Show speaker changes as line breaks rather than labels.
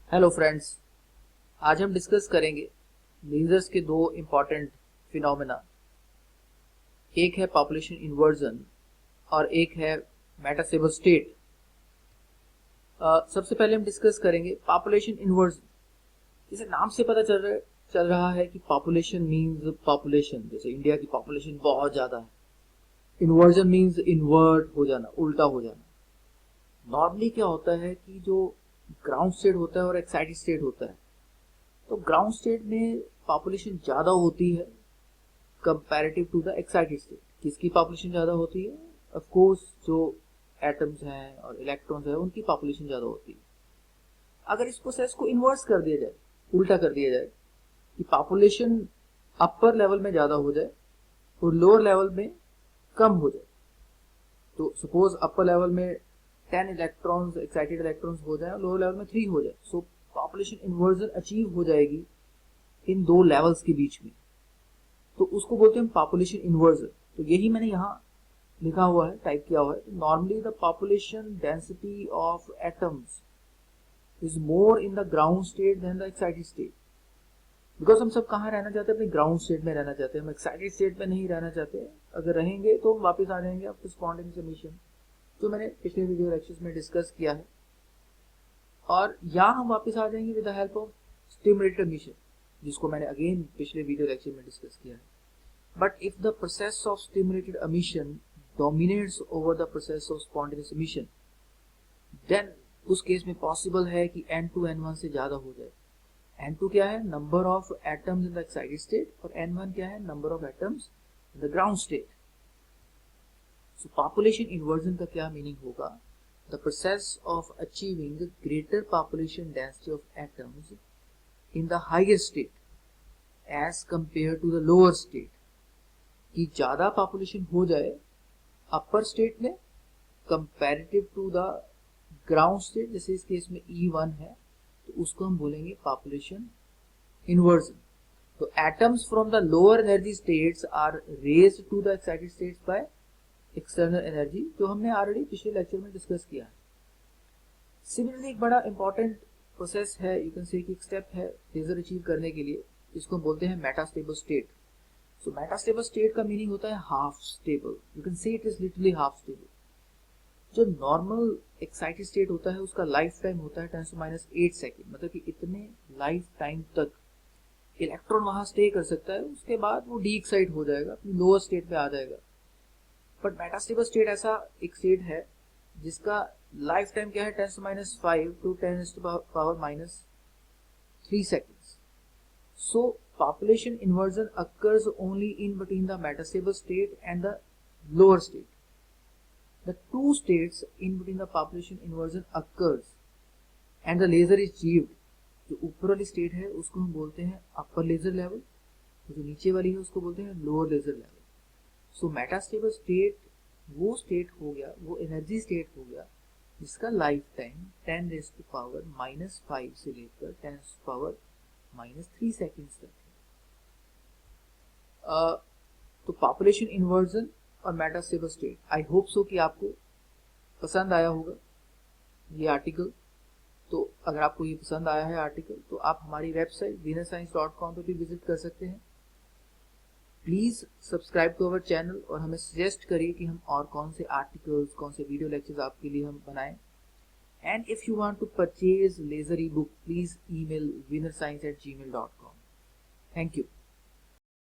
Hello friends, आज हम discuss करेंगे लेजर्स के दो इम्पॉर्टेंट फिनोमेना। एक है पॉपुलेशन इन्वर्जन और एक है मेटास्टेबल स्टेट। सबसे पहले हम डिस्कस करेंगे पॉपुलेशन इन्वर्जन। जैसे नाम से पता चल रहा है कि पॉपुलेशन मींस पॉपुलेशन, जैसे इंडिया की पॉपुलेशन बहुत ज्यादा है। इन्वर्जन मींस इन्वर्ट हो जाना, उल्टा हो जाना। नॉर्मली क्या होता है कि जो ग्राउंड स्टेट होता है और एक्साइटेड स्टेट होता है, तो ग्राउंड स्टेट में पॉपुलेशन ज्यादा होती है comparative to the excited state. किसकी पॉपुलेशन ज्यादा होती है? ऑफ कोर्स जो एटम्स हैं और इलेक्ट्रॉन्स हैं उनकी पॉपुलेशन ज्यादा होती है। अगर इस प्रोसेस को इन्वर्स कर दिया जाए, उल्टा कर दिया जाए कि पॉपुलेशन अपर लेवल में ज्यादा हो जाए और लोअर लेवल में कम हो जाए, तो सपोज अपर लेवल में 10 इलेक्ट्रॉन्स एक्साइटेड इलेक्ट्रॉन्स हो जाए और लोअर लेवल में 3 हो जाए, सो पॉपुलेशन इन्वर्जन अचीव हो जाएगी इन दो लेवल्स के बीच में, तो उसको बोलते हैं पॉपुलेशन इन्वर्जन। तो यही मैंने यहाँ लिखा हुआ है, टाइप किया हुआ है। Normally the population density of atoms is more in the ground state than the excited state. Because हम सब कहाँ रहना चाहते हैं? अपने ग्राउंड स्टेट में रहना चाहते हैं, हम एक्साइटेड स्टेट में नहीं रहना चाहते। अगर रहेंगे तो हम वापस आ जाएंगे आफ्टर स्पॉन्टेनियस एमिशन, जो मैंने पिछले वीडियो लेक्चर्स में डिस्कस किया है। और यहाँ हम वापस आ जाएंगे with the help of stimulated emission, जिसको मैंने अगेन पिछले वीडियो लेक्चर में डिस्कस किया है। But if the process of stimulated emission dominates over the process of spontaneous emission, then उस केस में पॉसिबल है कि N2 N1 से ज्यादा हो जाए। N2 क्या है? Number of atoms in the excited state, और N1 क्या है? Number of atoms in the ground state. So population inversion का क्या मीनिंग होगा? The process of achieving greater population density of atoms in the higher state as compare to the lower state. कि ज्यादा population हो जाए upper state में comparative to the ground state, जैसे इस केस में E1 है, तो उसको हम बोलेंगे पॉपुलेशन इन्वर्जन। तो atoms from the lower energy states are raised to the excited states by external energy, जो हमने ऑलरेडी पिछले लेक्चर में डिस्कस किया है। सिमिलरली एक बड़ा इंपॉर्टेंट प्रोसेस है, यू कैन से एक स्टेप है लेजर अचीव करने के लिए, जिसको बोलते हैं metastable state. So metastable state का मीनिंग होता है half stable. You can say it is literally half stable. जो नॉर्मल एक्साइटेड स्टेट होता है उसका लाइफ टाइम होता है 10⁻⁸ सेकेंड, मतलब कि इतने लाइफ टाइम तक इलेक्ट्रॉन वहां स्टे कर सकता है, उसके बाद वो डी एक्साइट हो जाएगा, अपनी लोअर स्टेट में आ जाएगा। बट मेटास्टेबल स्टेट ऐसा एक स्टेट है जिसका लाइफ टाइम क्या है? 10⁻⁵ to 10⁻³ seconds. So population inversion occurs only in between the metastable state and the lower state. The two states in between the population inversion occurs and the laser is achieved. जो ऊपर वाली state है उसको हम बोलते हैं अपर laser level, जो नीचे वाली है उसको बोलते हैं लोअर लेजर लेवल। सो मेटास्टेबल स्टेट वो स्टेट हो गया, वो एनर्जी स्टेट हो गया जिसका लाइफ टाइम 10⁻⁻5 से लेकर 10⁻⁻³ सेकेंड्स तक है। तो पॉपुलेशन इन्वर्जन और metastable state, I hope so कि आपको पसंद आया होगा ये आर्टिकल। तो अगर आपको ये पसंद आया है आर्टिकल, तो आप हमारी वेबसाइट winnerscience.com पे भी विजिट कर सकते हैं। Please subscribe to our channel और हमें सजेस्ट करिए कि हम और कौन से आर्टिकल्स, कौन से वीडियो लेक्चर्स आपके लिए हम बनाएं। And if you want to purchase laser ebook, please email winnerscience@gmail.com. Thank you.